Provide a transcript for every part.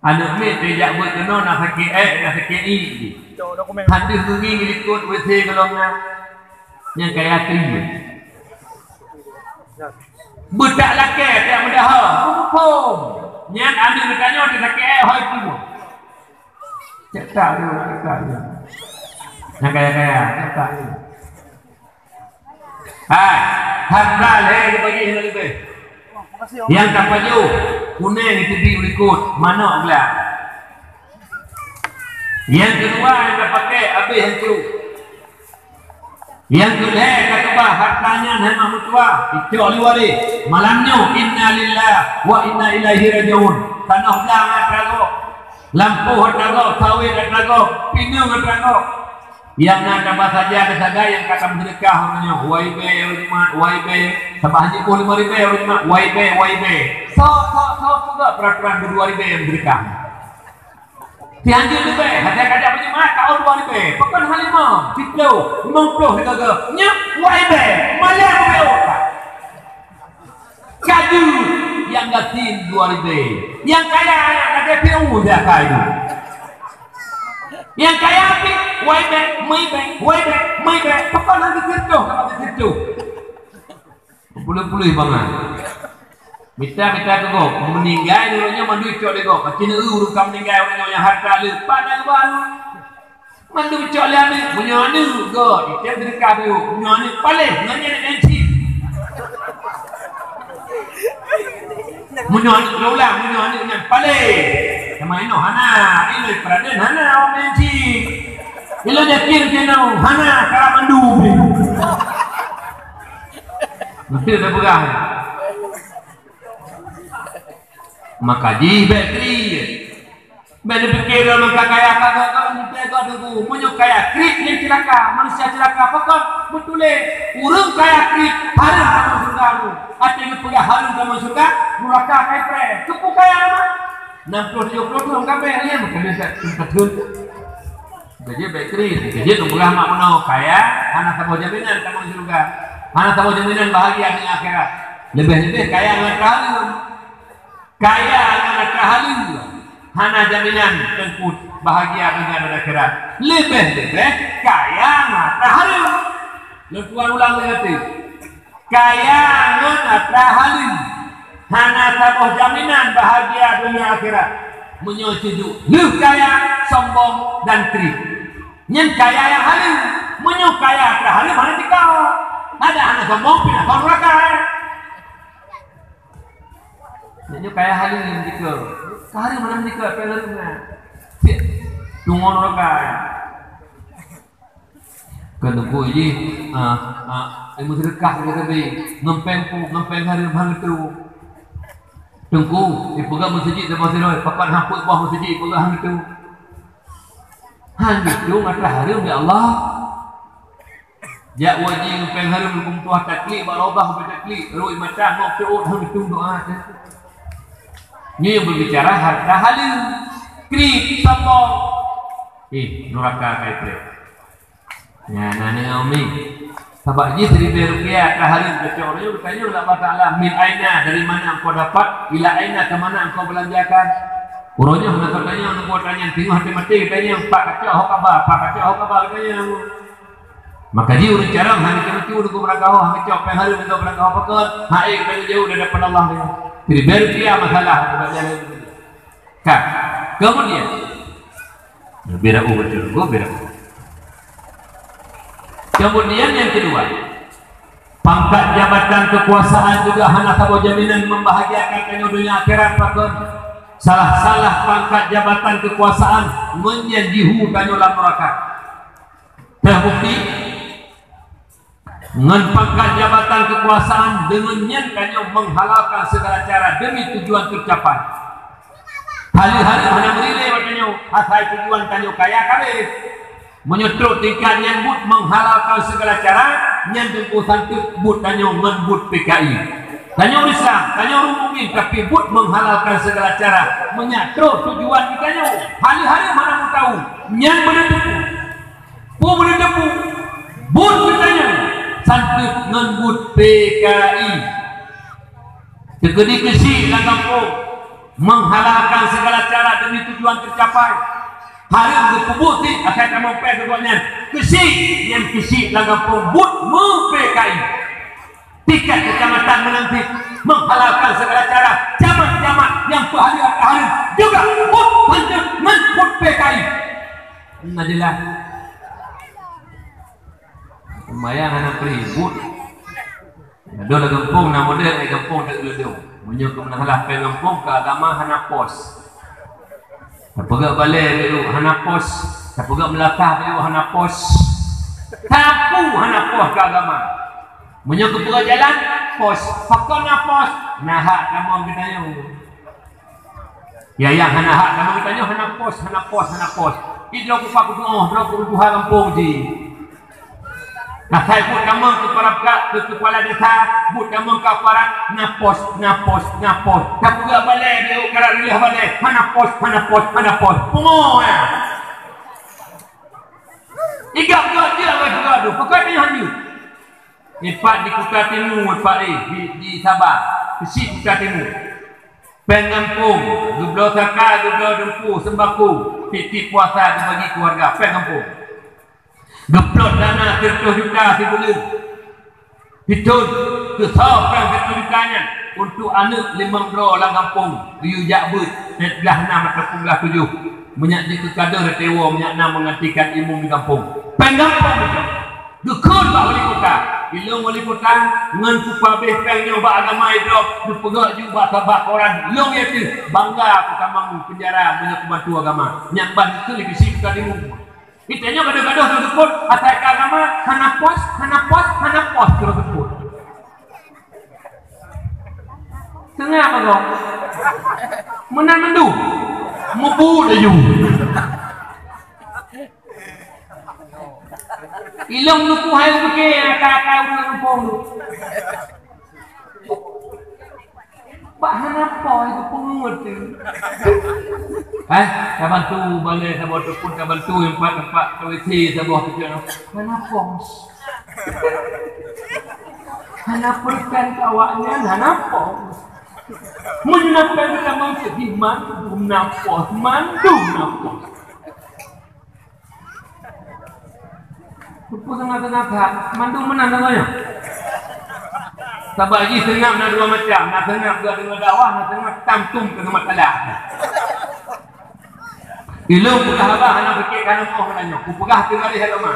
Anak ni tidak buat kena nak sakit nak sakit i. Hadis tungi ikut WC golongan yang kaya kiri. Budak laki yang mudah hukum. Yang ambil bertanya dia sakit hoi tu. Cakap dia. Yang kaya cakap dia. Harta dia bagi lebih. Yang tak baju kuning itu diikut mana pula. Yang kedua yang dah pakai habis itu. Yang kedua kata bah hartanya hanya mutua itu liwari malamnya inna lillahi wa inna ilaihi rajiun. Tanah belang atrago, lampu atrago, sawit atrago, pinang atrago. Yang nak tambah saja ada saja yang kata bersedekah namanya YB Ujimat YB sabah haji pun 5 ribu Ujimat YB so juga peraturan 2 ribu yang bersedekah tianjur lebih hati-hati Ujimat tahun 2 ribu pekan halimah 50 degaga nyap YB malah berapa kaju yang gatin 2 ribu yang kaya ada piu dah kaya yang kaya api YB pakai lagi kerja puluh-puluh banget minta tu kok meninggal dulunya mandu cok dia kok kacina urut kamu meninggal orang yang harta lu pada baru mandu cok dia ni punya anu kok dia berdekat tu punya anu paling nanya nanti punya anu ulang punya anu yang paling sama ini hana ini peradan hana orang nanti bila dia kira hana kalau mandu mesti ada berah maka di bateri benda fikir maka kaya kagak kau dulu punya kaya krik yang celaka manusia celaka pokok betul urang kaya krik harum kamu surga ada yang pergi harum kamu surga neraka kaya pre cukup kaya nama 60-70 orang kabeh ya bukan biasa betul gaji bateri gaji tu berah mak menau kaya anak tahu jaminan kamu surga anak tahu jaminan bahagia di akhirat lebih-lebih kaya dengan harum kaya dengan harum hana jaminan tengkut bahagia dengan akhirat lebih-lebih kaya dengan harum lu tuan ulang lagi kaya dengan harum hana tahu jaminan bahagia dunia akhirat menyusuju lu kaya sombong dan trik nyen kaya yang harum menyukaya harum mana dikau ada anak sombong pindah ke neraka nyen kaya harum yang dikau harum mana dikau pelurnya tunggu neraka kenapa ini ilmu sedekah kita be ngempeng harum hang itu tunggu dipegang masjid sama siroi papan hamput bawah masjid pegang hang itu ngata harum ya Allah ya wajib ngempeng harum hukum tuah taklik balobah bertaklik roi mata mau teut hang itu doa ni yang berbicara harta harum krik sombong neraka kaitre ya nani umi sabak ji 1000 rupiah harum kecuali bertanya Allah Taala min aina dari mana engkau dapat ila aina ke mana engkau belanjakan uronya hendak bertanya engkau tanya tengok hati mati tanya pak kacau hok kabar tanya maka ji urang jarang hari kemati udah berangkau hang kacau pe harum itu berangkau pakat hai tanya jauh dari depan Allah dia 1000 rupiah masalah kan kemudian beda betul gua beda. Kemudian yang kedua, pangkat jabatan kekuasaan juga hanya tahu jaminan membahagiakan dunia akhirat pakon. Salah pangkat jabatan kekuasaan menyajihu kanyolan neraka. Terbukti dengan pangkat jabatan kekuasaan dengan nyen kanyo menghalalkan segala cara demi tujuan tercapai. Hari-hari hanya merilai kanyo asal tujuan kanyo kaya kali. Menyutruk tingkat yang but menghalalkan segala cara yang tengkusan but tanyo ngebut PKI tanyo Islam tanyo mungkin tapi but menghalalkan segala cara menyutruk tujuan tanyo hari-hari mana mau tahu yang berdepu but tanyo santip ngebut PKI tegedi kesi lang kampung menghalalkan segala cara demi tujuan tercapai. Harum berpubuti akan kamu pedagognya kesi yang kesi langkah pembut mempekai tiket kecamatan menanti menghalalkan segala cara jamat-jamat yang harum juga put panjang menput PKI. Najilah lumayan anak ribut. Ada lah gempung nama dia gempung tak geludung. Menyuruh menahalah pengampung ke agama hana pos. Terpegak balik dulu hana pos. Terpegak melakah dulu hana pos. Tapu hana pos ke agama. Menyuruh pergi jalan pos. Fakon pos. Nah hak kamu bertanya. Ya yang hana hak kamu bertanya hana pos, hana pos, hana pos. Itu aku pakai tu Tuhan kampung di. Nah saya pun kamu ke kepala desa, pun kamu ke aparat napos. Tak juga balik dia ukaran dia balik. Mana pos. Semua ya. Igak dia gaduh. Pokoknya hanya. Ipat di Kuta Timur, Pak di Sabah, di Kuta Timur. Pengampung, gublo saka, gublo dempu, sembako, titip puasa dibagi keluarga. Pengampung. Geplot dana 100 juta sebulan. Hitung kesal perang 100 jutanya untuk anak 5 bro lang kampung riu jakbut belah 6 ataupun belah 7 menyak je ke kader tewa menyak 6 mengantikan ilmu di kampung. Pengampung betul. Gekul pak wali kota. Bila wali kota ngan kupabeh pengnya ba agama hidup dipegak juga sabak orang. Long itu bangga pertama penjara banyak bantu agama. Nyak ban itu lagi sih kita dimu. Itanya gaduh-gaduh tersebut atas agama hana pos tersebut. Tengah apa kau? Menan mendu, mubu dayu. Ilang lupu hai buke kakak ulang kampung. Pak hana pos itu pungut tu. Saya bantu balik, saya bantu pun, saya bantu tempat toilet, saya bawa tujuan. Mana pos? Mana perkan awaknya, mana pos? Menyenapkan kita maksud di mandu napos, Lupa sangat-sangat, mandu menang katanya. Sabagi sengap nak dua macam, nak sengap juga dengan dakwah, nak sengap tamtum ke masalah. Ilmu pegah abah anak fikir kana mau menanya. Ku pegah tengah agama.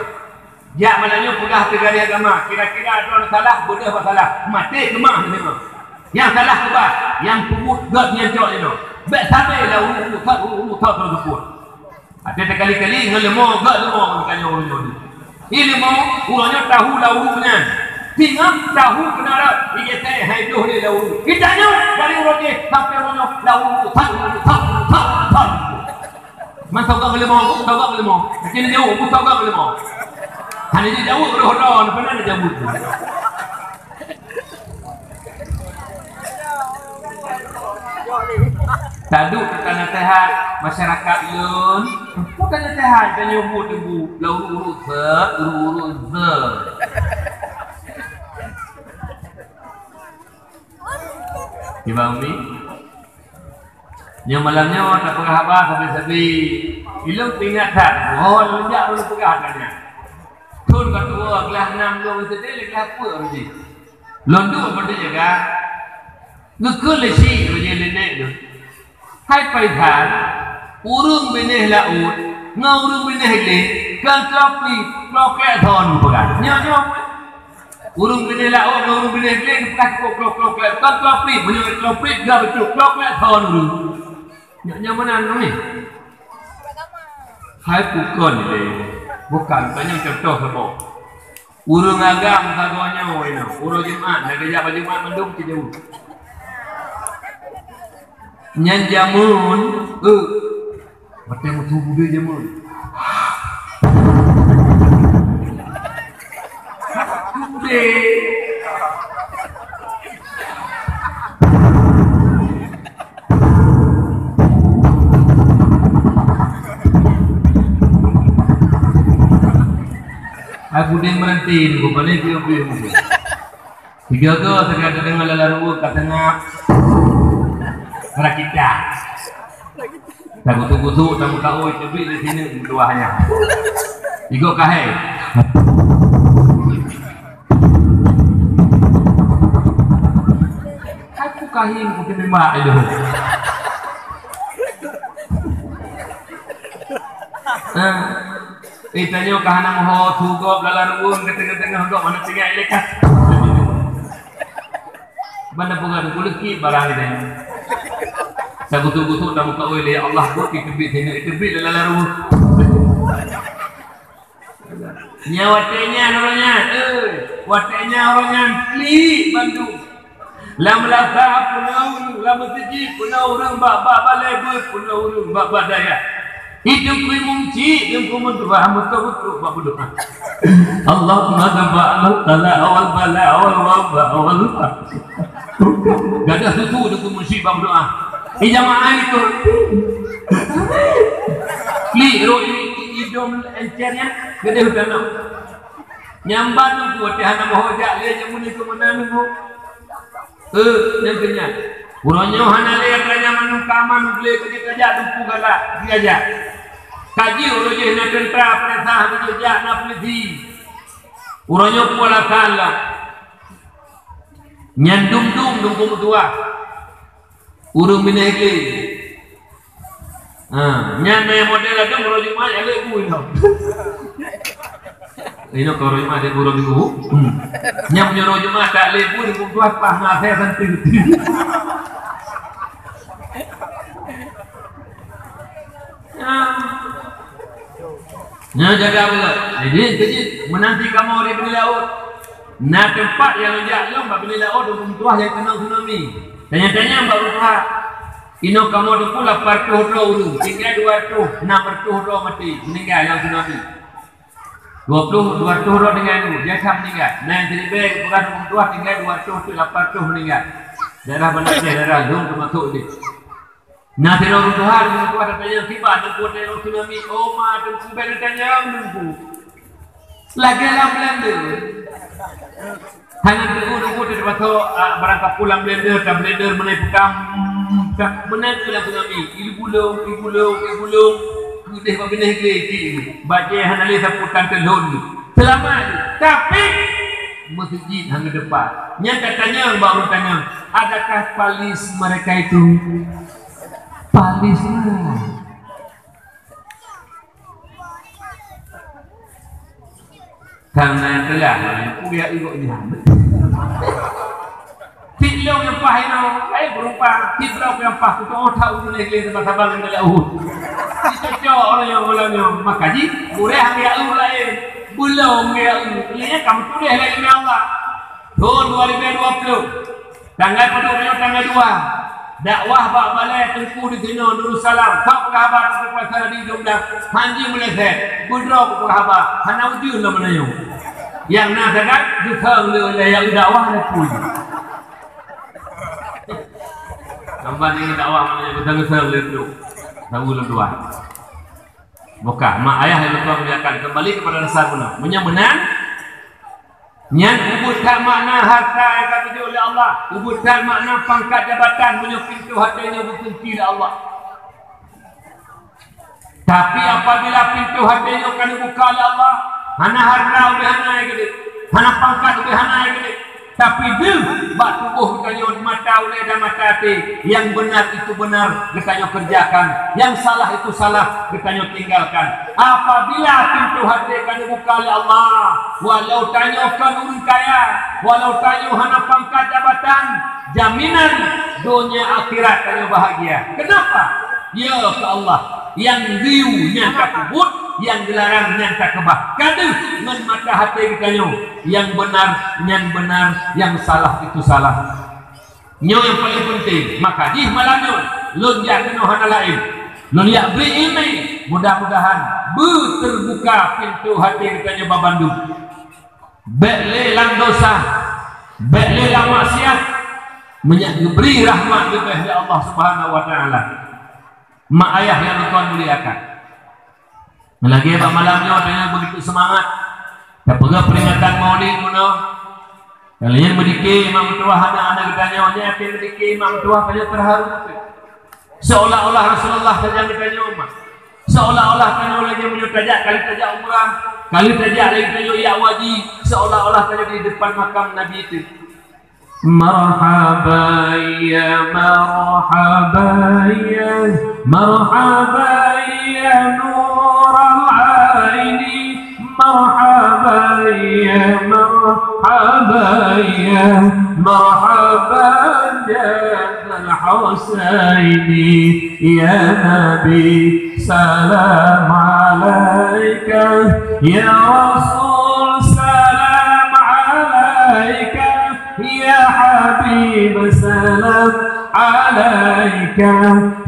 Ya menanya pegah tengah agama. Kira-kira ada orang salah, bodoh apa salah. Mati kemah memang. Yang salah apa? Yang pemut god yang jauh itu. Baik sampai lah ulu tak tersebut. Ada kali-kali ngelemo god lemo makanya ulu. Ilmu ulanya tahu lah ulunya. Tinggal tahu kenara dia teh hidup ni lah ulu. Kitanya dari ulu dia sampai ulu lah ulu tak. Man tahu tak boleh mau. Macam ni jauh, tahu tak boleh mau. Hanya dia jauh berhodon, pernah dia jauh tu. Tadu tanah sehat masyarakat yun. Bukan sehat, kan nyebut ibu, uru ze. Ibang mi. Yang malamnya tak pegah abah sabi-sabi ilmu ingatan mohon lejak dulu pegahkannya tun kedua kelas 6 lu sedih kelas apa lagi londu benda jaga ngekul lesi je nenek tu hai paihan urung benih laut ngurung benih le kan tropi kloket thon pegah nyo urung benih laut ngurung benih le pekas klok kan tropi benih tropi ga betul kloket thon urung nyak mana ni? Hai bukan ni, bukan banyak contoh semua. Urung agam kagaknya ini, urung Jumat, nak kerja baju Jumat mendung jauh. Nyan jamun, macam tubuh dia jamun. Aku dia merentin, aku balik dia pergi. Tiga ke, terkadang dengan lalaru kat tengah. Rakita. Tak kutu-kutu, tak muka oi, tapi di sini duanya. Igo kahe. Aku kahin mungkin lima itu. Tanya kahana moho tugo lalarun ketengah-tengah dok mana tinggal lekat. Banda bukan kuliki barang ini. Sagutu-gutu dah muka oleh Allah tu kebit sini kebit lalarun. Nyawatnya orangnya, watanya orangnya pli bantu. Lam laka punau, lam siji punau orang bak lebar punau orang bak daya. Hidup ku mungci, hidup ku mentua, betul-betul bak berdoa. Allahumma daba'al tala awal bala awal wabah awal gadah susu hidup ku musibah berdoa. Jamaah itu. Li ro idom encernya gede hutan. Nyamban ku tehana mohojak le yang muni ku menang ku. Nantinya. Uronyo hana le kerana manung kaman ble kerja dupu gala diaja. Kaji uronyo hana tentra presa hana ja na polisi. Uronyo pola kala. Nyandum-dum dum tua. Urung bineke. Nyan model ada uronyo mah ale ku ino. Ino ko uronyo mah de burung minggu. Nyam uronyo mah tak le pun ku tua pah ngase santi. Nah jaga betul. Jadi menanti kamu di bini laut. Nah tempat yang menjak bini laut untuk tuah yang kena tsunami. Tanya-tanya mbak tuah. Ino kamu tu pula partuh ro tinggal 200 600 ro mati meninggal yang tsunami. 200 ro dengan itu dia sam meninggal. Nah jadi baik bukan untuk tuah tinggal 200 tu 800 meninggal. Daerah benar daerah Long termasuk ini. Nah, teror Tuhan itu ada tanya tiba dan kuat teror tsunami. Oh, ma dan kubel tanya nunggu. Lagi lah blender. Hanya nunggu dari waktu berangkat pulang blender, dan blender menaikkan menaik pulang tsunami. Ibu bulung. Kudih bagi negeri. Baca hanya lihat putan telun. Selamat. Tapi masjid hanya depan. Yang katanya baru tanya, adakah palis mereka itu? Palislah. Karena telah kuya ibu ini. Tilau yang pahino, berupa tilau yang pah itu tahu tu negeri tempat sabang yang jauh. Itu orang yang makaji, boleh ambil lain, belum ambil. Ini kamu tu dah lagi Allah. Tahun 2020, tanggal 2. Dakwah bak balai tengku di sini Nurul Salam. Kau kabar pasal di Jumlah Hanji Malaysia. Budro kabar. Hana ujung lah menayu. Yang nak dekat jutang le yang dakwah le pun. Nampak ni dakwah menayu jutang le tu. Tahu le dua. Buka mak ayah yang tuan biarkan kembali kepada dasar benar. Menang. Yang ubudkan makna harta yang kami beri oleh Allah, ubudkan makna pangkat jabatan, punya pintu hatinya berkunci oleh Allah. Tapi apabila pintu hatinya kami buka oleh Allah, hana harta oleh hana yang gede, hana pangkat oleh hana yang gede, tapi dia bak tubuh kanya mata oleh dan mata hati. Yang benar itu benar kanya kerjakan, yang salah itu salah kanya tinggalkan. Apabila pintu hati kanya buka oleh Allah, walau tanya kan orang kaya, walau tanya hana pangkat jabatan, jaminan dunia akhirat kanya bahagia. Kenapa? Ya ke Allah yang riu nyangka kubut, yang dilarang nyangka kebah. Kaduh dengan mata hati kanya, yang benar, yang salah itu salah. Nyo yang paling penting, maka di malamnya lun yak kena hana lain. Lun yak beri ilmu, mudah-mudahan terbuka pintu hati kanya babandung. Bek lang dosa, bek lang maksiat, beri rahmat kepada Allah Subhanahu wa taala. Mak ayah yang Tuhan muliakan. Lagi pak malamnya dengan begitu semangat. Dapat peringatan Maulid kuno. Kalian berdikir imam tua anak-anak ditanya, "Wanya akan berdikir imam tua kalian terharu." Seolah-olah Rasulullah saja ditanya umat. Seolah-olah tanya lagi menyutajak kali tajak umrah, kali tajak lagi tanya ya wajib. Seolah-olah tanya di depan makam Nabi itu. Marhaba ya marhaba ya marhaba ya nur al-aini marhaba ya marhaba ya marhaba ya al-Husaini ya Nabi salam alaika ya Rasul salam alaika ya Habib salam alaika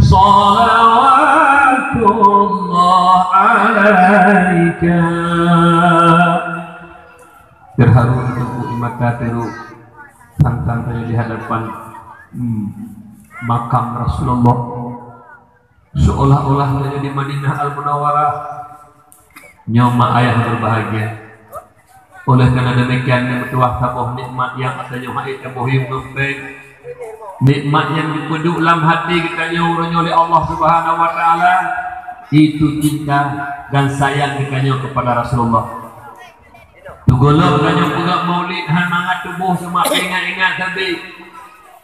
salawatullah alaika. Terharu untuk mata teru tantang saya di hadapan makam Rasulullah, seolah-olah saya di Madinah Al-Munawwarah, nyoma ayah berbahagia. Oleh karena demikian bertuah tabuh nikmat yang adanya haid tabuh yang ngembeng, nikmat yang dipeduk dalam hati kita nyuruhnya oleh Allah Subhanahu wa taala, itu cinta dan sayang kita kepada Rasulullah. Tugolok kanyo pegak maulid han mangat tubuh sama ingat-ingat tadi.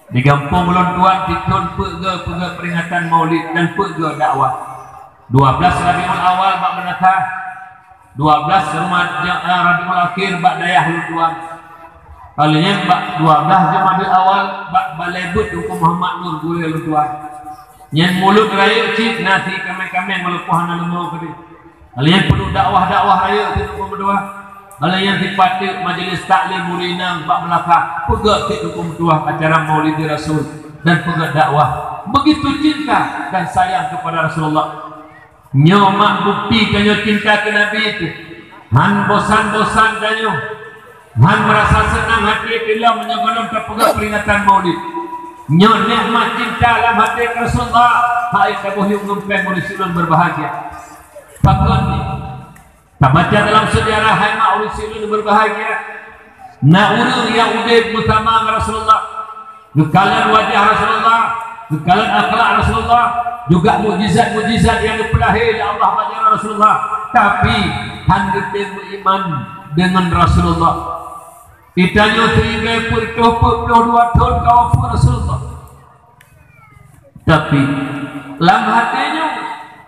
Di kampung ulun tuan tikun pegak peringatan maulid dan pegak dakwah. 12 Rabiul Awal bak menatah, 12 Rabiul Akhir bak dayah ulun tuan. Kalinya bak 12 Jumadil Awal bak balebut hukum Muhammad Nur gule ulun tuan. Nyen mulut raya cip nasi kami-kami melepuhan lemau kedi. Kalian perlu dakwah-dakwah raya itu berdua. Kalau yang dipatut majlis taklim murinang bak melakah pegak hukum tuah acara maulid Rasul dan pegak dakwah begitu cinta dan sayang kepada Rasulullah. Nyomak bukti kanyo cinta ke Nabi itu. Han bosan-bosan kanyo, han merasa senang hati bila menyebelum terpegak peringatan maulid. Nyo nikmat cinta dalam hati Rasulullah, hai tabuh yung ngempeng mulisulun berbahagia. Pakon ni tak baca dalam sejarah hai mak ulisilun berbahagia. Na urung yang udib bersama Rasulullah, kekalan wajah Rasulullah, kekalan akhlak Rasulullah, juga mujizat-mujizat yang dipelahi oleh Allah pada Rasulullah. Tapi hendak beriman dengan Rasulullah. Itanya 32 tahun kawal Rasulullah. Tapi dalam hatinya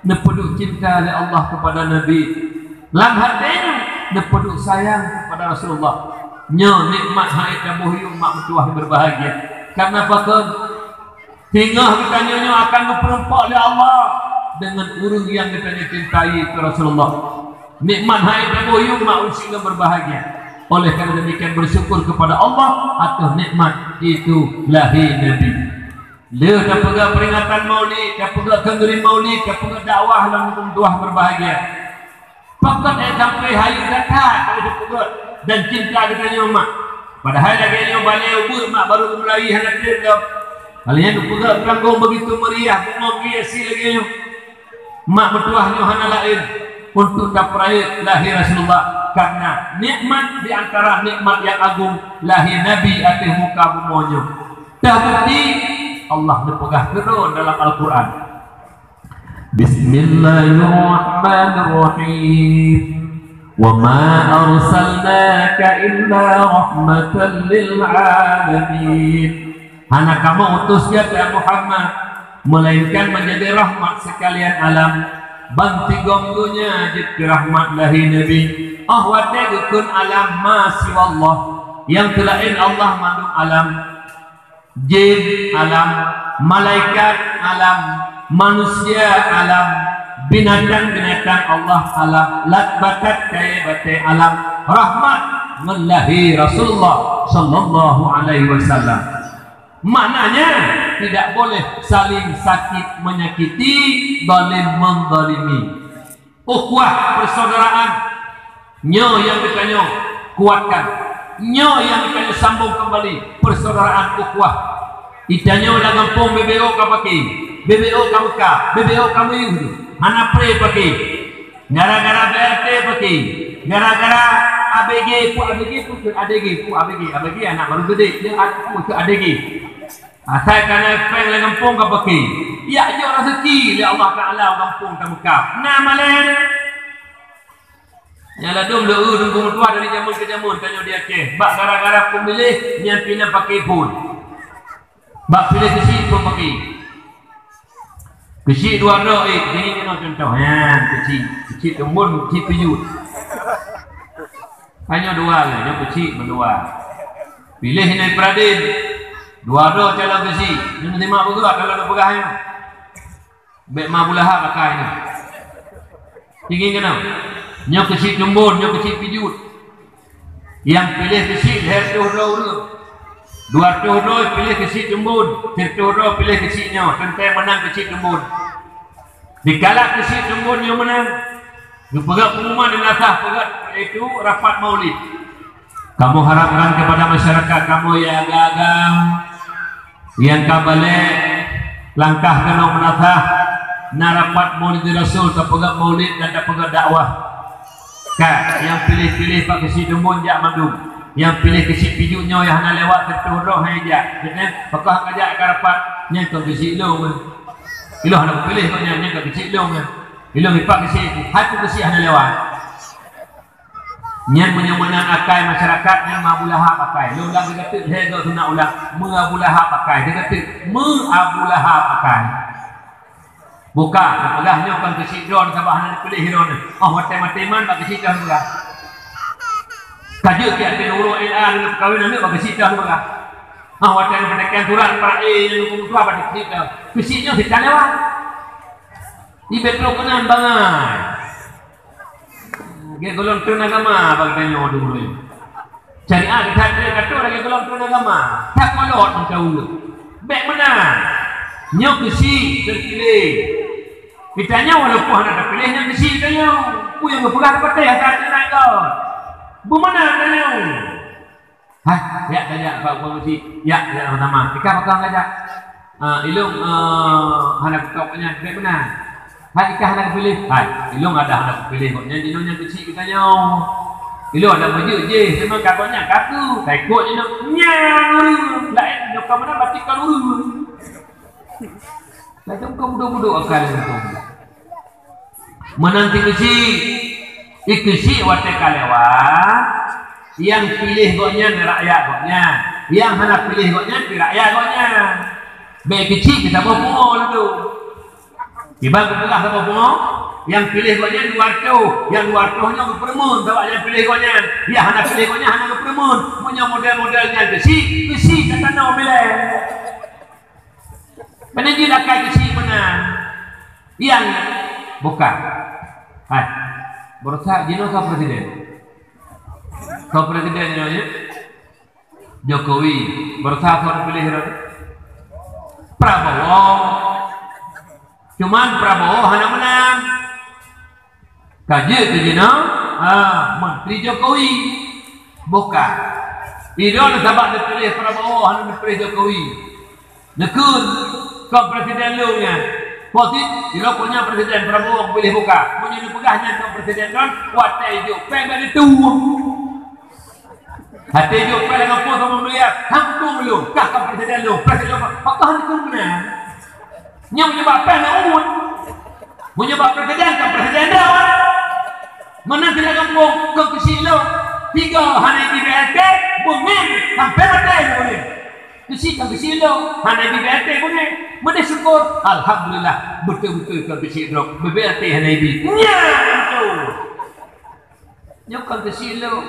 nepeduk cinta oleh Allah kepada Nabi. Dalam hatinya nepeduk sayang kepada Rasulullah. Nyo nikmat haid tabuh yung mak mentuah berbahagia. Karena pakon tinggal kita nyo akan diperempak oleh Allah dengan urung yang kita cintai ke Rasulullah. Nikmat haid tabuh yung mak usia berbahagia. Oleh karena demikian bersyukur kepada Allah atas nikmat itu lahir Nabi. Dia dah pegang peringatan maulid, dah pegang kengerin maulid, dah pegang dakwah dan mentuah berbahagia. Pakon sampai hayu zakat kalau dipegang dan cinta kita nyomak. Padahal lagi nyo balai ubur mak baru mulai hendak dia. Kalian pegang panggung begitu meriah, bunga hiasi lagi nyo. Mak bertuah nyo hana lain untuk dapat lahir Rasulullah karena nikmat di antara nikmat yang agung lahir Nabi atas muka bumonyo. Terbukti Allah dipegah terus dalam Al-Quran. Bismillahirrahmanirrahim. Wa ma arsalnaka illa rahmatan lil alamin. Hana kamu utus ya Muhammad melainkan menjadi rahmat sekalian alam. Banti gonggonya jadi rahmat lahir Nabi. Ahwatnya dukun alam masih Allah yang telain Allah mandung alam. Jin alam, malaikat alam, manusia alam, binatang-binatang Allah alam, latbatat kaya batai alam, rahmat melahi Rasulullah sallallahu alaihi wasallam. Maknanya tidak boleh saling sakit menyakiti, zalim menzalimi. Ukhuwah persaudaraan nyo yang kita kuatkan, nyo yang kita sambung kembali persaudaraan ukhuwah. Itanya udah ngampung BBO ka pakai, BBO ka Mekah, BBO kamu itu, hana pre pakai, gara-gara BRT pakai, gara-gara ABG ku ABG ku ADG ku ABG ABG anak baru gede dia ku ADG. Asal kena peng le kampung ka peki. Ya jo rezeki li Allah Taala kampung ta Mekah. Nama le. Nyala dom le tunggu tua dari jamun ke jamun tanya dia ke. Bak gara-gara pemilih yang pindah pakai pun. Bak pilih kesi pun pakai. Kesi dua ro ini kena contoh. Ya, kesi tembun, kesi piyut. Hanya dua lah, yang kesi berdua. Pilih ini Pradin. Dua ro calon kesi. Yang terima bergerak kalau ada pegahnya. Bek mabulaha pakai ni. Tinggi kena. Nyok kecil jembun, nyok kecil pijut. Yang pilih kecil hertuh ro. Dua tuh ro pilih kecil jembun, hertuh ro pilih kecilnya. Tentang menang kecil jembun. Dikala kecil jembun yang menang, pegat pengumuman dan nasah pegat itu rapat maulid. Kamu harapkan kepada masyarakat kamu yang agam, yang kabale langkah kena menasah, narapat maulid Rasul, pegat maulid dan pegat dakwah. Yang pilih-pilih pak kesi dumun jak mandum, yang pilih kesi pijutnya yang hana lewat terturun haja, jadi pakah kajak karapat yang kau kesi long, ilo hana pilih kau yang kau kesi long, ilo ipak kesi, hati kesi hana lewat, yang menyembuhkan akai masyarakat yang mabulaha pakai, lo ulang dekat hego tu nak ulang, mabulaha pakai, dekat mabulaha pakai. Buka, pegahnya kan kesi drone sabah hana pilih drone. Oh, mati-matiman pak kesi drone buka. Kajuk dia ada urut LA dengan perkahwinan ni pak kesi drone buka. Oh, watan pendekan turan para yang hukum tua pada kesi drone. Kesinya kita lewat. Di betro kenan bangai. Dia golong turun agama bagi tanya dulu. Cari kita dia kata lagi golong turun agama. Tak kolot macam dulu. Baik mana? Nyok kesi terpilih. Ditanya walaupun ada pilihnya kesi tanya. Ku yang berpegang partai atas naik kau. Bagaimana tanya? Hah, ya tanya Pak Bukti. Ya, pertama. Kita pegang saja. Ilung hendak kau punya baik benar. Hai ikah hendak pilih. Hai, ilung ada hendak pilih. Kau nyanyi nyanyi kesi kita nyau. Ilung ada baju je. Semua kakaknya kaku. Takut je nak nyang. Lain nak kau mana batik kau dulu. Macam kau budak-budak akal itu. Menanti kesi, ikesi watak kalewat. Yang pilih goknya rakyat goknya, yang hendak pilih goknya rakyat goknya. Baik kecil kita bawa lalu. Tiba kebelah kita bawa. Yang pilih goknya luar tu, yang luar tu hanya berpermun. Sebab yang pilih goknya, yang hendak pilih goknya hanya berpermun. Punya model-modelnya kesi kata nak pilih. Menanti lakai kesi benar. Yang bukan. Hai, berusaha jino kau presiden. Kau presiden jino Jokowi. Berusaha kau pilih Prabowo. Cuman Prabowo hanya menang. Kaji tu jino. Menteri Jokowi. Bukan. Idol sebab dia pilih Prabowo hanya pilih Jokowi. Nekun kau presiden lu nya. Posisi dia punya presiden Prabowo pilih buka. Punya pegahnya kau presiden kan watai jo pengen itu. Hati jo pengen apa sama melihat hampung lu kah presiden lu. Presiden apa ni kau benar. Nyam nyebab pengen umur. Menyebab presiden kan presiden dah. Mana kita kampung kau kesi lu. Tiga hari di BLT bungin sampai mati boleh. Kesi kan kesi lu hanya di BLT boleh. Mana syukur alhamdulillah betul-betul kan kesi drop BBLT hanya ibi nya itu nyokal kesi lo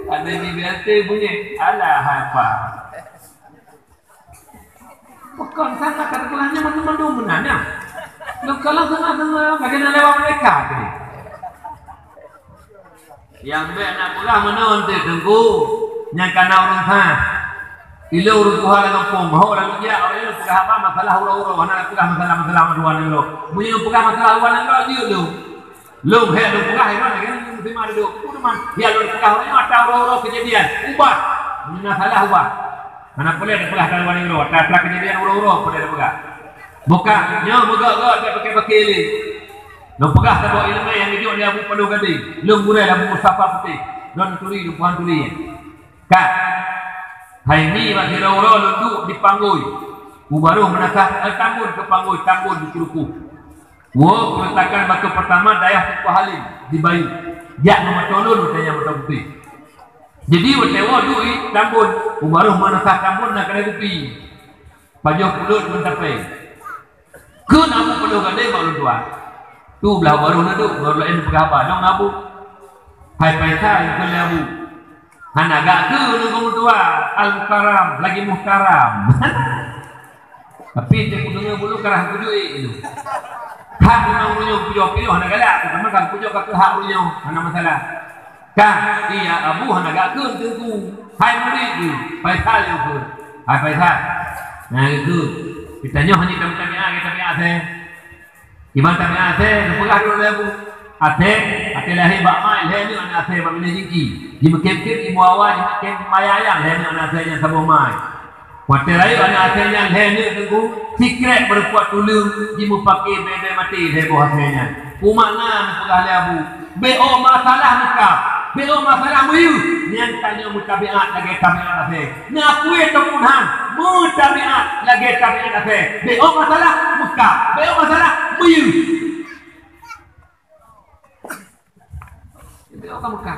ada di BBLT bunyi alah apa bukan sangat terkelahnya teman-teman menanya lo kalau tengah-tengah bagaimana lewat mereka ini yang baik nak pulang menonton tunggu yang kena orang tak ilo urut kuhala kampung, bahawa orang dia orang itu pegah apa masalah uro-uro, mana pegah masalah dua negro, punya pegah masalah dua negro dia tu, lo heh lo pegah mana kan, mesti mana tu, udah man, dia lo pegah orang itu ada uro-uro kejadian, ubah, punya masalah ubah, mana boleh ada pegah dua negro, ada kejadian uro-uro boleh ada pegah, bukan, nyo megak-megak dia pakai ini, lo pegah sebab ilmu yang hidup dia abu perlu gadi, lo murai abu Mustafa putih, don tuli, lupuan tuli, kan? Hai ni masih uro-uro duduk di panggul. Baru menakah tambun ke panggul, tambun di Ceruku. Peletakan batu pertama dayah Tuku Halim di Bayu. Jak mematolun tanya mata putih. Jadi wetewa duit tambun, baru menakah tambun nak kena kupi. Pajoh pulut mentapai. Ke nabu perlu gade maklum tua. Tu belah baru naduk, baru lain berapa dong nabu. Hai paisa yang kelabu. Hana gak ke nunggu tua al-mukaram lagi muhtaram. Tapi dia kudunya bulu kerah kudu itu. Hak memang punya pujo hana galak, teman kan pujo ke hak punya, hana masalah. Kah iya abu hana gak ke tengku. Hai murid tu, paisa yang ke. Hai paisa. Nah itu kita nyoh hanya kita biasa saya. Gimana biasa saya? Pegah dulu abu. Ate lahir bak mai, lahir ni anak saya bak mina jingki. Di mekep-kep ibu awal, di mekep mayayang, lahir ni anak saya yang sabung mai. Waktu lain anak saya yang lahir ni tengku sikret berkuat tulu, di pakai bebe mati lahir buah saya. Umakna pegah le abu. Bo masalah nikah, bo masalah muyu. Yang tanya mutabiat lagi tabiat saya. Ngakui temuhan, mutabiat lagi tabiat saya. Bo masalah nikah, bo masalah muyu. Oka muka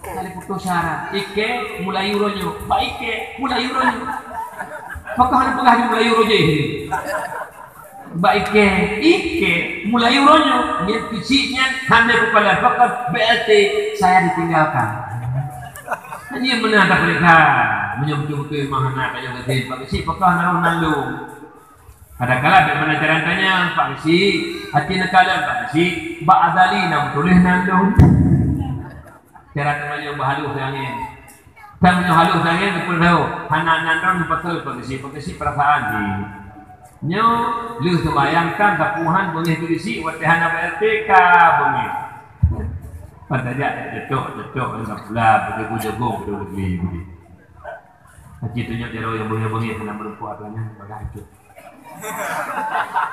kali putus syarat ike mulai uronyo ba ike mulai uronyo maka hanya pegah di mulai uronyo ini ba ike mulai uronyo niat fisiknya hanya kepada fakat berarti saya ditinggalkan hanya menanda mereka menyebut-nyebut mahana kaya ngetin Pak Besi pekah naruh nandung kadang-kadang bagaimana caranya Pak Besi hati nekalan Pak Besi Mbak Azali nak tulis nandung cara kemana bahalus angin, tak punya halus angin pun tahu. Hanan nandang betul posisi perasaan ni. Nyo, lu sembayangkan kapuhan boleh berisi, watihana berarti kabungi. Padaja jatuh, enggak pula begitu jagung betul beli. Haji tunjuk jero yang bunyi kena merempuat banyak bagai itu.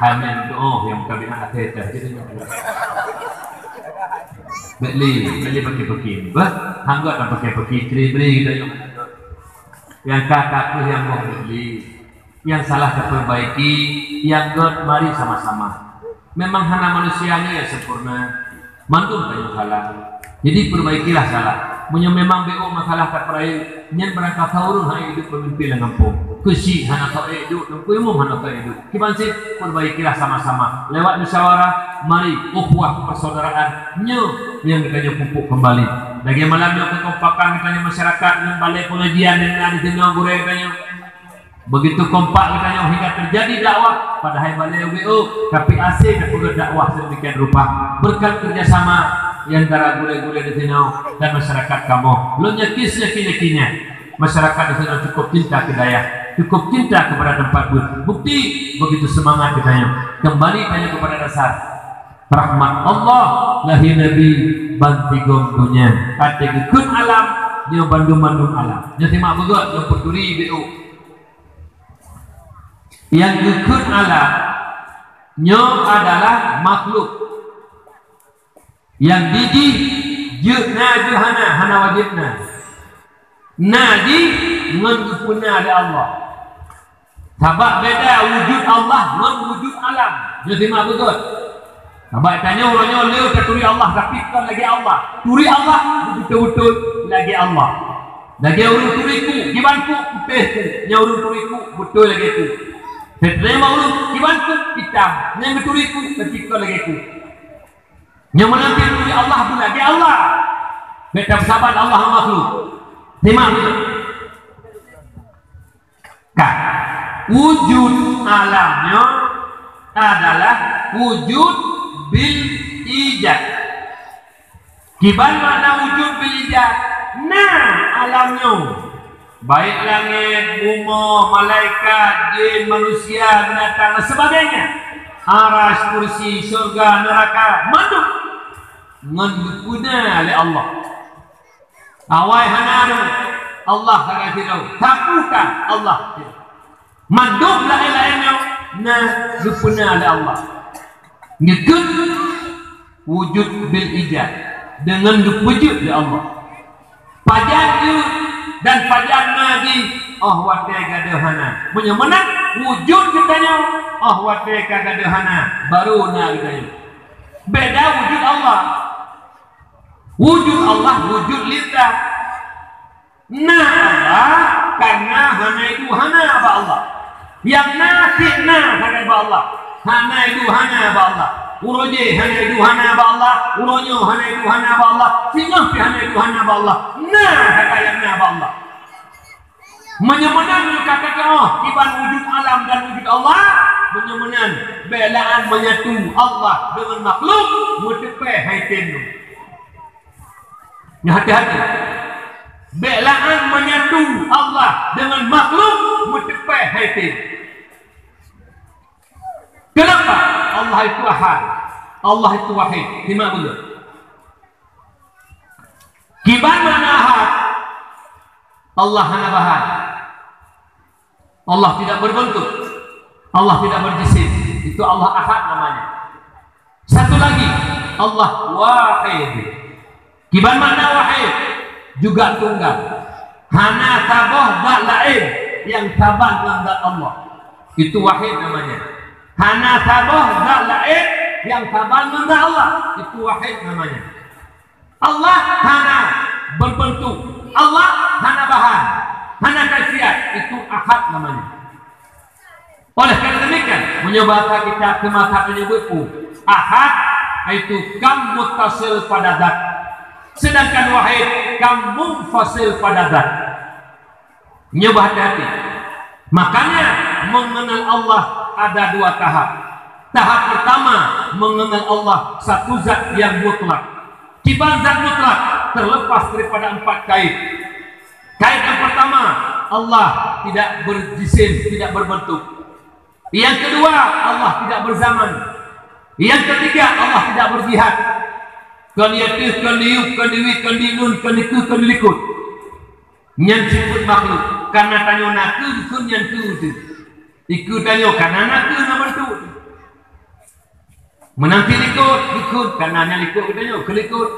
Hanya yang kabinet ada itu. Beli pakai-pakai, hanggat dan pakai-pakai, beli kita yang kakak yang mau beli, yang salah diperbaiki, yang god mari sama-sama. Memang hana manusianya yang sempurna, mantul banyak salah. Jadi perbaikilah salah. Punya memang BO masalah tak perai, nyen berangkat tahun hanya hidup pemimpin yang ngampung. Kesi hana kau hidup, nunggu umum hana kau hidup. Kibansip perbaikilah sama-sama. Lewat musyawarah, mari ukhuwah persaudaraan nyo yang kita pupuk kembali. Lagi malam yang kekompakan kita masyarakat yang balai pengajian yang ada di tengah goreng kita. Begitu kompak kita hingga terjadi dakwah pada hari balai WO, tapi asing dan juga dakwah sedemikian rupa berkat kerjasama yang antara gule-gule di sini dan masyarakat kamu. Lo nyakis-nyakinya masyarakat di sini cukup cinta ke daya, cukup cinta kepada tempat bukti begitu semangat kita kembali tanya kepada dasar rahmat Allah lahir Nabi bantigom dunia kata kun alam dia bandung-bandung alam dia simak begot yang peduli BO yang kun alam nyo adalah makhluk yang diji juna juhana hana wajibna nadi mengupuna ada Allah sabak beda wujud Allah dengan wujud alam dia simak begot sabak tanya orangnya leu keturi Allah tapi bukan lagi Allah turi Allah betul-betul lagi Allah lagi urut turiku kibanku putihku nya urut turiku betul lagi ku terima urut kibanku hitam nya turiku betul lagi ku yang menanti turi Allah pun lagi Allah beda sahabat Allah makhluk terima betul kah wujud alamnya adalah wujud bil ijad. Kiban mana wujud bil ijad? Nah alamnya baik langit, bumi, malaikat, jin, manusia, binatang dan sebagainya. Arash, kursi, surga, neraka, manduk mendukuna oleh Allah. Awai hanaru Allah kagak tahu. Takukan Allah. Manduk lain-lainnya nah dukuna oleh Allah. Ngikut wujud bil ijad dengan wujud di Allah. Pajak dan pajan ngaji wate gadehana punya menang wujud kitanya wate gadehana baru na kitanya beda wujud Allah wujud lillah nah Allah karena hana itu hana apa Allah yang nasi nah hana apa Allah hana itu hana apa Allah uroje hana itu hana apa Allah uronyo hana itu hana apa Allah singoh hana itu hana apa Allah nah kata yang nah apa Allah menyemenan kata iban wujud alam dan wujud Allah menyemenan belaan menyatu Allah dengan makhluk mutepe haitenu hati-hati belaan menyatu Allah dengan makhluk mutepe haitenu kenapa? Allah itu ahad Allah itu wahid lima betul kiban mana ahad Allah hana bahan Allah tidak berbentuk Allah tidak berjisim itu Allah ahad namanya satu lagi Allah wahid kiban mana wahid juga tunggal hana taboh dak lain yang taban dengan Allah itu wahid namanya hana taboh dak lain yang taban dengan Allah itu wahid namanya Allah hana berbentuk Allah hana bahan hana kaifiat itu ahad namanya oleh karena demikian menyebabkan kita ke mata menyebutku ahad itu kam muttasil pada zat sedangkan wahid kam munfasil pada zat nyoba hati-hati makanya mengenal Allah ada dua tahap tahap pertama mengenal Allah satu zat yang mutlak kiban zat mutlak terlepas daripada empat kait kait yang pertama Allah tidak berjisim tidak berbentuk yang kedua Allah tidak berzaman yang ketiga Allah tidak berjihad kan yatif kan liuk kan diwi kan dinun kan diku kan dilikut yang sifat makhluk karena tanyo naku kun yang tu ikut tanyo karena naku na bentuk menanti likut karena nya likut tanyo kelikut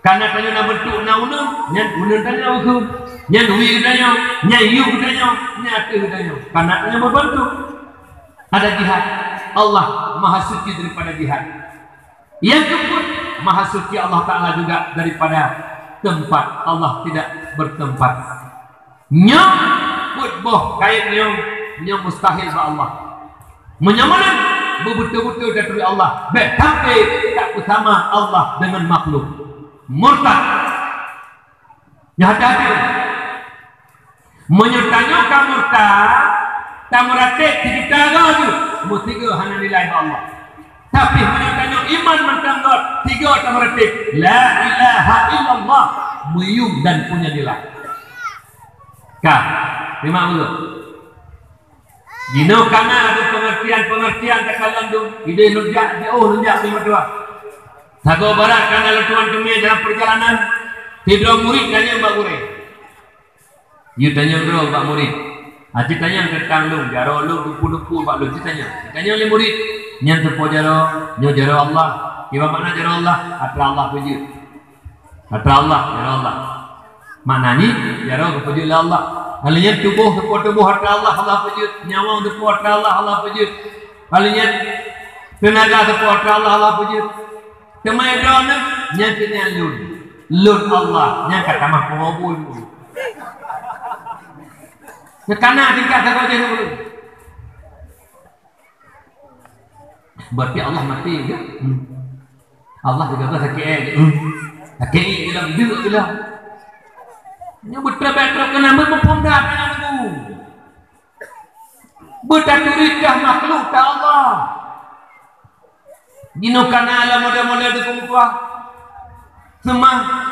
karena tanyo na bentuk na unun yang unun tanyo hukum yang wi tanyo nya yu tanyo nya tu tanyo karena tanyo berbentuk ada jihad Allah maha suci daripada jihad yang keempat maha suci Allah Ta'ala juga daripada tempat Allah tidak bertempat nyong putboh kait nyong mustahil ba Allah menyamanan betul-betul dari Allah tapi tak utama Allah dengan makhluk murtad hati-hati menyertanya kamurtad tamuratik kita gaju mutiga hana nilai Allah tapi menyertanya iman mentanggot tiga tamuratik la ilaha illallah muyum dan punya nilai kah lima dulu dino kana ada pengertian takalan tu ide lujak lujak lima dua sago barat kana lutuan kemia dalam perjalanan tidur murid kanya mbak murid you tanya bro mbak murid Haji tanya tentang lu, jaro lu, dupu-dupu, bak lu, tanya oleh murid, yang terpo jaro Allah, kira makna jaro Allah, atra Allah puji, atra Allah, jaro Allah, maknanya jaro puji Allah, kalian tubuh atra Allah, Allah puji, nyawa tubuh atra Allah, Allah puji, kalian tenaga tubuh atra Allah, Allah puji, kemai drone, yang kini lun Allah, yang kata mah pengobul. Karena tingkat tak aja dulu. Berarti Allah mati ya? Allah juga tak sakit. Sakit hilang juga hilang. Ini betul-betul kena mempondak dengan itu. Bertaturikah makhluk tak Allah? Dino kana alam model-model di kumpuah. Semang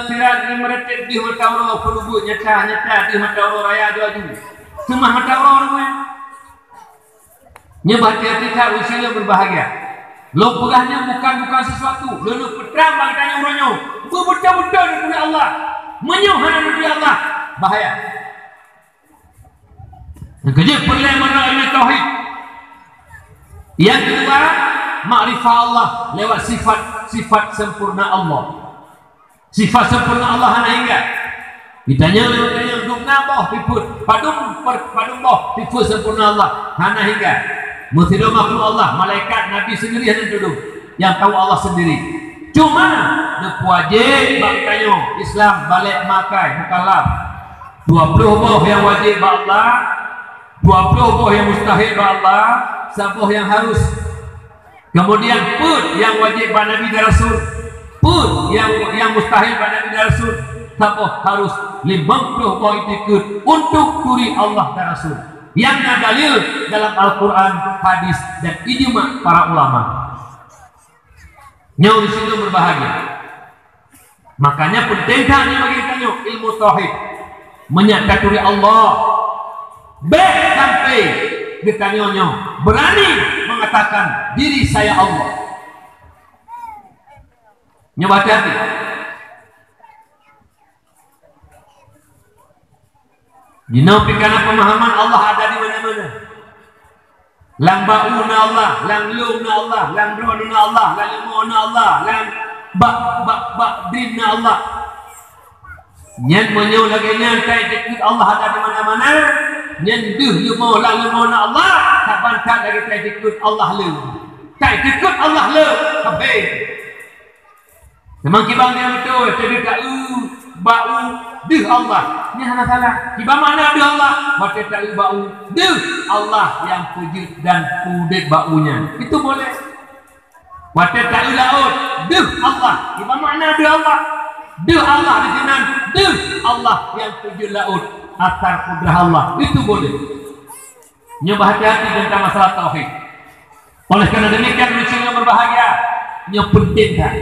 tidak meretik di mata orang pelubu nyata di mata orang raya aju semua mata orang nyebat hati-hati usia berbahagia lo pegahnya bukan sesuatu lo petrang bangkanya orangnya betul-betul dari Allah menyuhana dari Allah bahaya yang kedua perlu menerima tauhid yang kedua makrifat Allah lewat sifat sempurna Allah. Sifat sempurna Allah hanya hingga Ditanya oleh guna boh piput padung boh piput sempurna Allah hana hingga muthido makhluk Allah malaikat nabi sendiri yang duduk yang tahu Allah sendiri cuma nak wajib baktanyo Islam balik makai mukallaf 20 boh yang wajib ba Allah 20 boh yang mustahil ba Allah 10 yang harus kemudian pun yang wajib ba Nabi dan Rasul pun yang mustahil ba Nabi dan Rasul saboh harus 50 poin ikut untuk turi Allah dan Rasul yang ada dalil dalam Al-Quran, hadis dan ijma para ulama. Nyawa di situ berbahagia. Makanya penting kami bagi kami ilmu tauhid menyadari Allah. Baik sampai ditanya berani mengatakan diri saya Allah. Nyoba hati. Dinapi karena pemahaman Allah ada di mana-mana. Lang ba'una Allah, lang lumna Allah, lang roduna Allah, lang limona Allah, lang ba'dinna Allah. Nyan menyo lagi nyan kai dikit Allah ada di mana-mana. Nyan duh yumo lang limona Allah, tak bantah lagi kai dikit Allah lu. Kai dikit Allah lu, habis. Memang kibang dia betul, jadi ba'u dih Allah ini hanya salah di mana dih Allah waktu tak bau dih Allah yang wujud dan wujud baunya itu boleh waktu tak laut dih Allah di mana dih Allah di sini dih Allah yang wujud laut atar kudrah Allah itu boleh nyoba hati-hati tentang masalah tauhid oleh karena demikian manusia yang berbahagia yang penting kan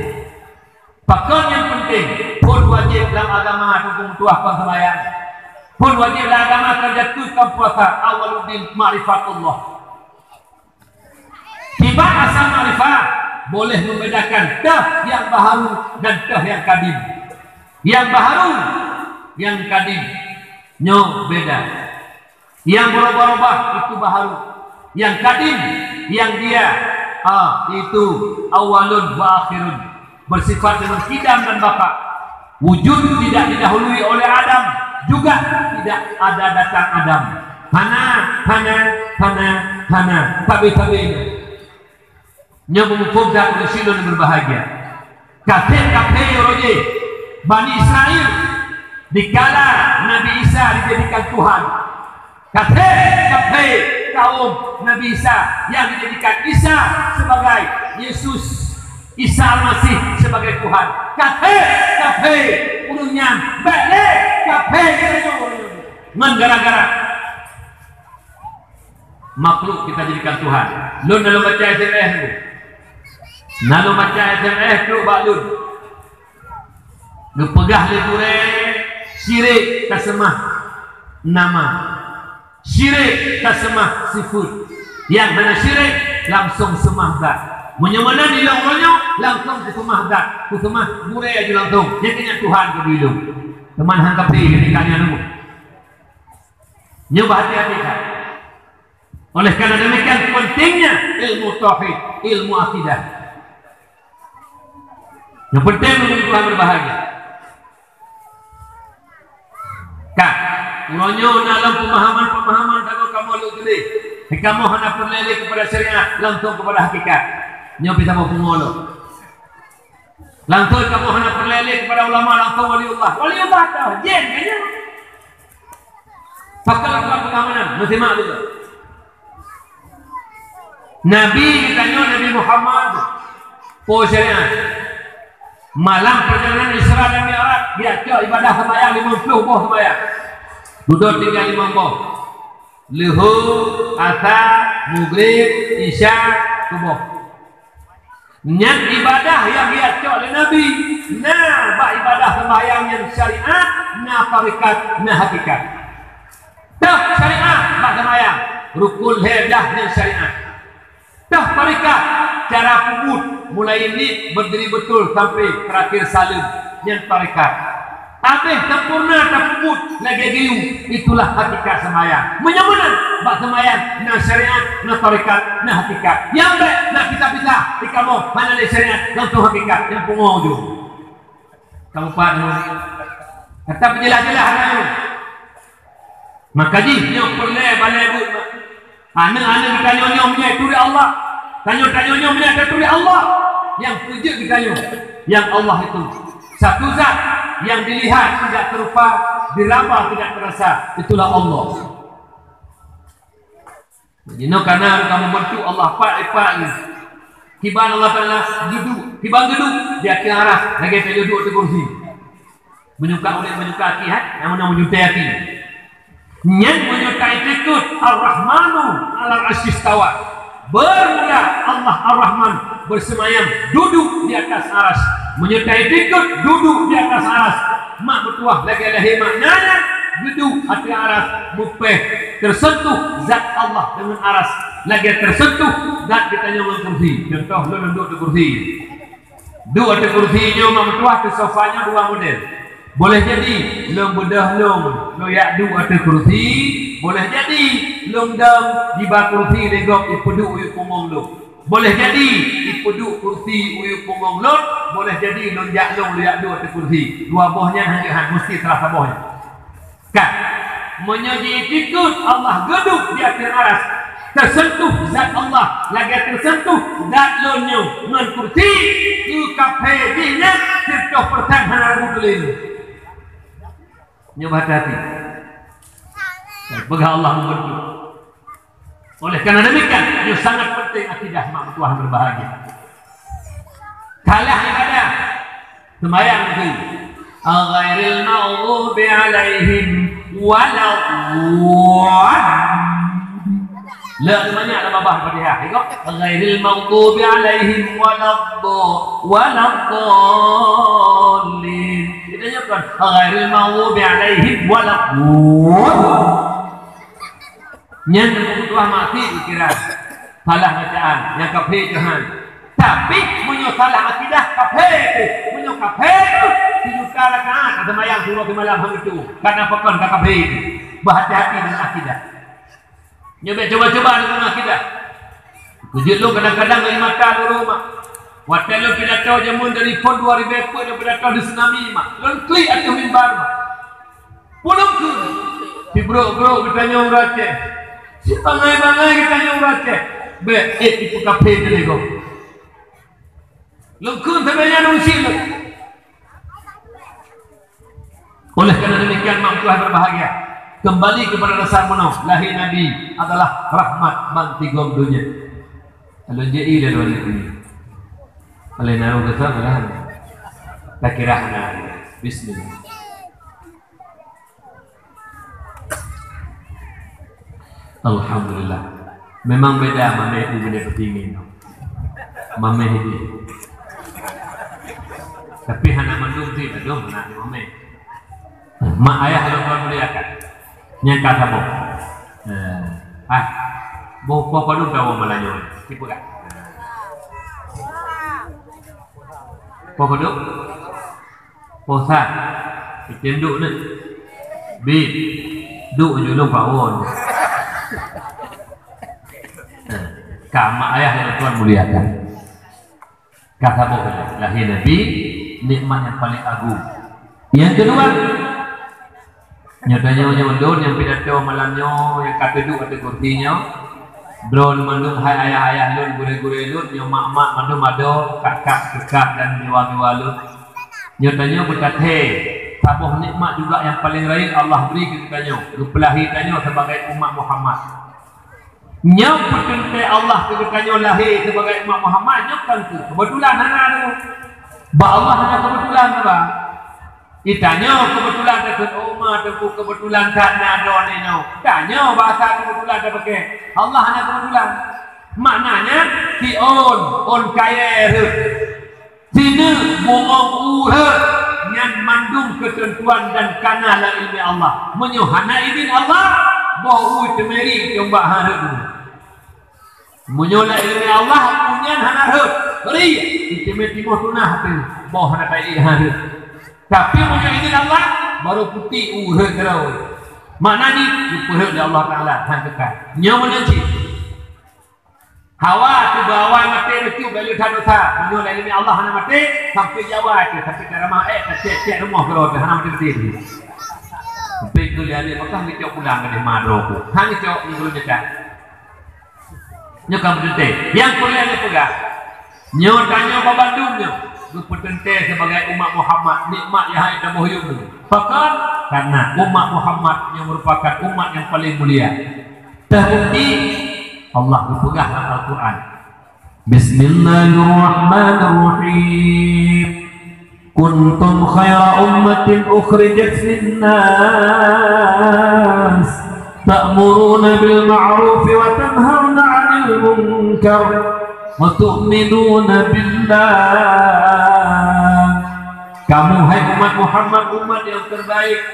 bahkan yang penting pun wajib dalam agama hukum tuah sembahyang pun wajib dalam agama terjatuhkan puasa awaludin ma'rifatullah tiba asal ma'rifat boleh membedakan dah yang baharu dan dah yang kadim yang baharu yang kadim nyo beda yang berubah-ubah itu baharu yang kadim yang dia itu awalun wa akhirun bersifat dengan kidam dan bapa wujud tidak didahului oleh Adam juga tidak ada datang Adam hana tabi nya memupukkan usilun yang berbahagia kafe roje Bani Israel dikala Nabi Isa dijadikan Tuhan kafe kaum Nabi Isa yang dijadikan Isa sebagai Yesus Isa Al-Masih sebagai Tuhan kafe urungnya balik kafe gara-gara makhluk kita jadikan Tuhan lu dalam baca SMS lu nalu baca SMS lu baklun lu pegah lebure syirik tasemah nama syirik tasemah sifat yang mana syirik langsung semah dah menyemana di langkahnya langsung ke semah dak, ke semah murai aja langsung. Jadinya Tuhan ke dulu. Teman hanggap di ketikanya dulu. Nyoba hati-hati kan. Oleh karena demikian pentingnya ilmu tauhid, ilmu akidah. Yang penting untuk Tuhan berbahagia. Kak, ulonyo dalam pemahaman kamu lu gede. Kamu hendak berlari kepada syariat langsung kepada hakikat. Nyo bisa mau pengolo. Langsung kamu hendak berlari kepada ulama langsung waliullah tahu jen kayaknya. Pakal Tuhan pengamanan mesti mak dulu. Nabi ditanya Nabi Muhammad po syariat. Malam perjalanan Isra dan Mi'raj dia cak ibadah sembahyang 50 boh sembahyang. Duduk tinggal 5 boh. Luhur, asar, maghrib, isya, subuh. Niat ibadah yang dia cok oleh Nabi. Nah, ibadah sembahyang yang syariat, nah tarikat, nah hakikat. Dah syariat, bak sembahyang, rukun hedah dan syariat. Dah tarikat, cara pemut, mulai ini berdiri betul sampai terakhir salim yang tarikat. Habis sempurna terput lagi giu itulah hakikat sembahyang. Menyamanan bak sembahyang na syariat na tarikat na hakikat. Yang baik nak pisah-pisah di kamu mana di syariat langsung hakikat yang punggung je. Kamu pak Kata berjelas-jelas hana. Maka nyo perle balai bu. Ana bertanya-tanya punya itu Allah. Tanya-tanya punya itu Allah. Yang pujuk ditanya. Yang Allah itu satu zat yang dilihat tidak terupa, diraba tidak terasa. Itulah Allah. Jadi karena kamu bentuk Allah pak ni. Kiban Allah Taala duduk, kiban duduk di akhir arah lagi tak duduk di kursi. Menyuka hati, yang mana menyukai hati. Yang menyukai ikut Ar-Rahmanu ala Al-Asyistawa. Bermula Allah Ar-Rahman bersemayam duduk di atas aras. Menyukai ikut duduk di atas aras. Mak bertuah lagi lahir maknanya duduk hati aras mupeh tersentuh zat Allah dengan aras. Lagi tersentuh zat ditanya dengan kursi. Contoh lu duduk di kursi. Dua di kursinya mak bertuah ke sofanya dua model. Boleh jadi long bedah long lo yak du atas kursi, boleh jadi long dam di bawah kursi legok ipuduk uyu pungong lo. Boleh jadi ipuduk kursi uyu pungong lo, boleh jadi long yak long lo yak du atas kursi. Dua bohnya hanya mesti terasa bohnya. Kan menyaji ikut Allah geduk di akhir aras. Tersentuh zat Allah, lagi tersentuh zat lo nyu ngan kursi tu kafe dinya tertuh pertang hana bukulin. Nyoba hati. Bagi Allah membentuk. Oleh karena demikian, itu sangat penting akidah mak Tuhan berbahagia. Kalah ibadah. Sembahyang itu. Ghairil maghdubi alaihim waladdallin. La namanya ada babah Fatihah. Tengok. Ghairil maghdubi alaihim waladdallin. Kan ghairil maghdubi alaihim waladdallin. Yang kebutuhan mati dikira salah bacaan yang kafir Tuhan. Tapi punya salah akidah kafir. Punya kafir dijuta rakaat ada mayang suruh ke malam itu. Karena pekon kafir. Berhati-hati dengan akidah. Nyoba coba dengan akidah. Kujut lu kadang-kadang dari mata lu rumah. Waktu lu tidak tahu jamun dari pon 2000 ekor yang tidak tahu di tsunami mak. Lu klik atau mimbar mak. Pulang ke. Si bro bertanya orang Aceh. Si bangai bertanya orang Aceh. Itu kafe ni lego. Lu kun sebenarnya nusi lu. Oleh karena demikian mak Tuhan berbahagia. Kembali kepada dasar menuh. Lahir Nabi adalah rahmat banti gom dunia. Kalau jadi dan wajib ini. Oleh naruh kesal adalah takirahna. Bismillah. Alhamdulillah. Memang beda mameh itu benda petingin. Mameh itu. Tapi hana mandung tidak dong nak mameh. Mak ayah kalau kau muliakan. Nyangka kamu. Bawa padu kau melanyo. Tipu kan? Bawa padu. Posa. Item duk ni. Bi. Duk julung pawon. Kama ayah yang Tuhan muliakan. Kata bohong. Lahir Nabi nikmat yang paling agung. Yang kedua, nyatanya mandun yang pidato malamnya yang kata duduk atau kursinya. Drone mandun hai ayah lun gure-gure lun yang mak-mak mandun mado kakak dan dewa-dewa lun. Nyatanya berkata tabuh nikmat juga yang paling lain Allah beri kepadanya. Kepelahirannya sebagai umat Muhammad. Nyok perkentai Allah kepadanya lahir sebagai umat Muhammad. Nyok kan kebetulan anak-anak. Ba Allah hanya kebetulan apa? Itanya kebetulan dekat umat aku kebetulan tak ada ni no. Tanya bahasa kebetulan dah pakai. Allah hanya kebetulan. Maknanya si on kaya he. Sini mongong he yang mandung ketentuan dan kanala ilmi Allah. Menyuhana izin Allah bahu temeri coba harap. Menyola ilmi Allah punya hana harap. Beri istimewa timur tunah tu bahu hana baik harap. Tapi punya izin Allah baru putih urut terus. Maknanya diperhut oleh Allah Taala hantakan. Nyawa nanti. Hawa tu bawa mati itu beli dosa. Menyola ilmi Allah hana mati sampai Jawa tu sampai ke rumah cek rumah kalau hana mati. Sampai kuliah dia maka ni cok pulang ke madro ku. Hang cok ni dulu dekat. Nyo kamu tente. Yang kuliah ni pegah. Nyo tanya ke Bandung nyo. Lu petente sebagai umat Muhammad nikmat yang ada muhyum. Bahkan karena umat Muhammad yang merupakan umat yang paling mulia. Terbukti Allah berpegang dalam Al-Quran. Bismillahirrahmanirrahim. Kuntum khaira ummatin ukhrijat lin-nas ta'muruna bil ma'ruf wa tanhauna 'anil munkar wa tu'minuna billah. Kamu hai umat Muhammad, umat yang terbaik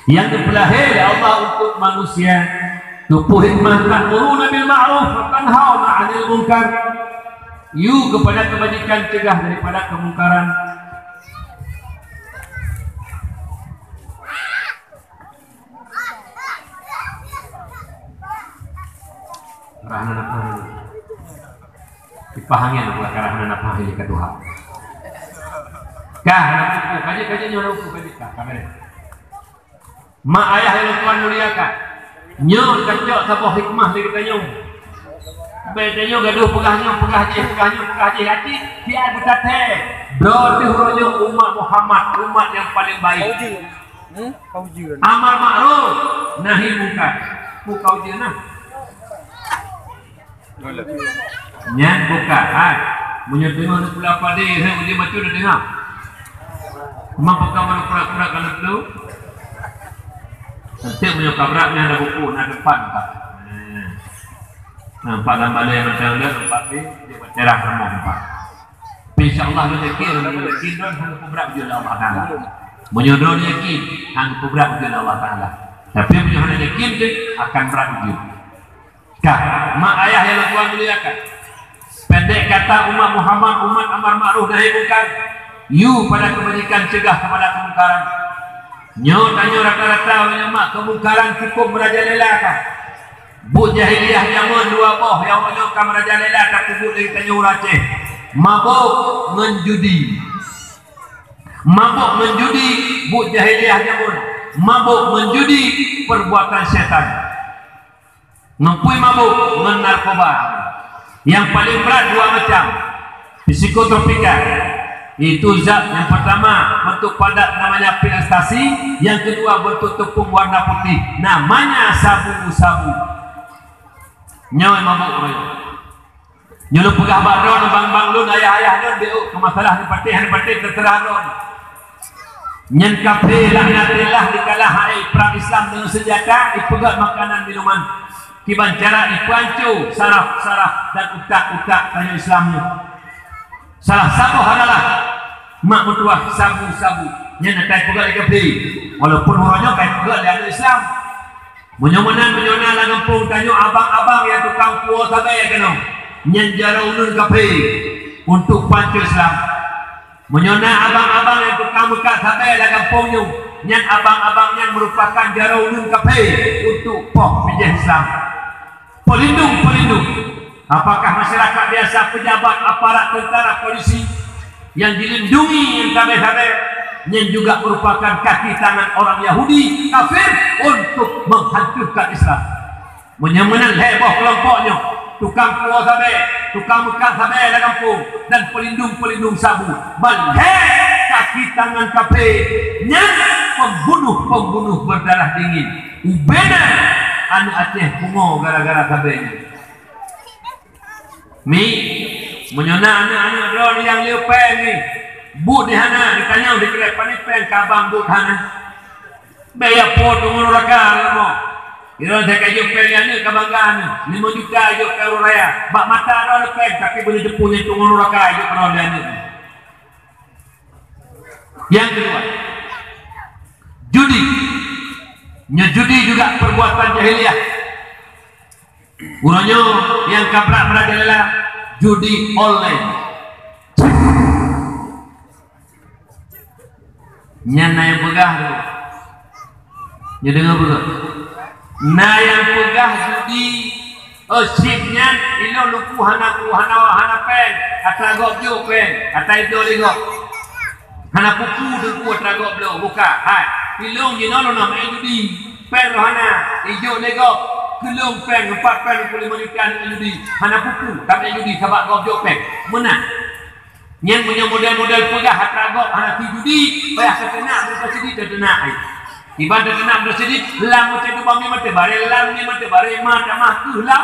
yang dipilih oleh Allah untuk manusia. Tupuh hikmah ta'muruna bil ma'ruf wa tanhauna 'anil munkar. You kepada kebajikan, cegah daripada kemungkaran. Rahana nafah dipahami adalah rahana nafah ini kedua. Kah nak kaji nyo kaji kah kamera. Mak ayah yang Tuhan muliakan. Nyo kacok sabah hikmah dari kita nyo. Bedanya gaduh pegah je hati dia berkata berarti hurufnya umat Muhammad, umat yang paling baik. Amar ma'ruf nahi munkar. Buka ujian nah. Nyan buka hai. Munyo dengar pula pada saya uji macam dah dengar. Mampu kamu pura-pura kalau tu. Nanti punya kabraknya ada buku nak depan tak. Nampak gambar yang macam dia nampak dia cerah semua nampak. Insya-Allah dia yakin don hang kubrak je Allah Taala. Menyodor yakin hang kubrak je Allah Taala. Tapi punya hang yakin dia akan berat je. Kah, mak ayah yang Tuhan muliakan. Pendek kata umat Muhammad, umat amar ma'ruf nahi munkar. You pada kebajikan, cegah kepada kemungkaran. Nyo tanya rata-rata oleh mak kemungkaran cukup merajalela kah? Bu jahiliyah zaman dua boh yang menyokam merajalela tak kubur dari tanya uraceh. Mabuk menjudi. Mabuk menjudi bu jahiliyah zaman. Mabuk menjudi perbuatan setan. Ngempui mabuk menarkoba. Yang paling berat dua macam. Psikotropika. Itu zat yang pertama bentuk padat namanya pil ekstasi, yang kedua bentuk tepung warna putih namanya sabu-sabu. Nyoy mabuk oi. Nyolo pegah bakron bang-bang lun ayah-ayah lun dia ke masalah ni patih terserah lun. Nyen kafe laknatillah dikalah hai perang Islam dengan senjata dipegat makanan minuman. Kiban cara dipancu saraf-saraf dan utak-utak tanya Islamnya. Salah satu adalah mak mertua sabu-sabu. Nyen nak pegat kafe. Walaupun orangnya kai pegat dia Islam. Menyomanan lah kampung tanya abang-abang yang tukang kuah sabai ya kena nyenjara ulun kafe untuk pancu Islam. Menyona abang-abang yang tukang buka sabai lah kampungnya nyen abang-abang yang merupakan jara ulun kafe untuk poh bijah Islam. Pelindung. Apakah masyarakat biasa, pejabat, aparat, tentara, polisi yang dilindungi yang sabai-sabai yang juga merupakan kaki tangan orang Yahudi kafir untuk menghancurkan Islam. Menyamanan heboh kelompoknya tukang kuah sabai, tukang mekat sabai dalam kampung dan pelindung sabu. Balheh kaki tangan kafir yang pembunuh berdarah dingin. Ubena anu Aceh pungo gara-gara sabainya. Mi menyona anak-anak drone yang liupeng ni. Bu di hana ditanya di kira panipen kabang bu hana. Bayar potong neraka mo. Iro saya kayu pelian ni kabanggan 5 juta ayo ke raya. Bak mata ada peng tapi boleh depunya tunggu neraka ayo kerodian ni. Yang kedua, judi. Judi juga perbuatan jahiliyah. Urangnya yang kabrak merajalela judi online. Nyana yang pegah tu. Nya dengar pegah. Na yang pegah judi osipnya ilo lupu hana pen atragok jo pen atai do ligok. Hana pupu deku atragok blo buka. Hai. Ilung je nolong nak main judi. Pen rohana, hijau legok. Kelung pen 4 pen 65 juta main judi. Hana pupu tak main judi sebab gop jok pen. Menang. Yang punya model-model pegah hatra gop hana ti judi, payah terkena bersedih terkena ai. Tiba terkena bersedih, lam macam tu bami mate bare lam ni mate bare mata mah ku lam.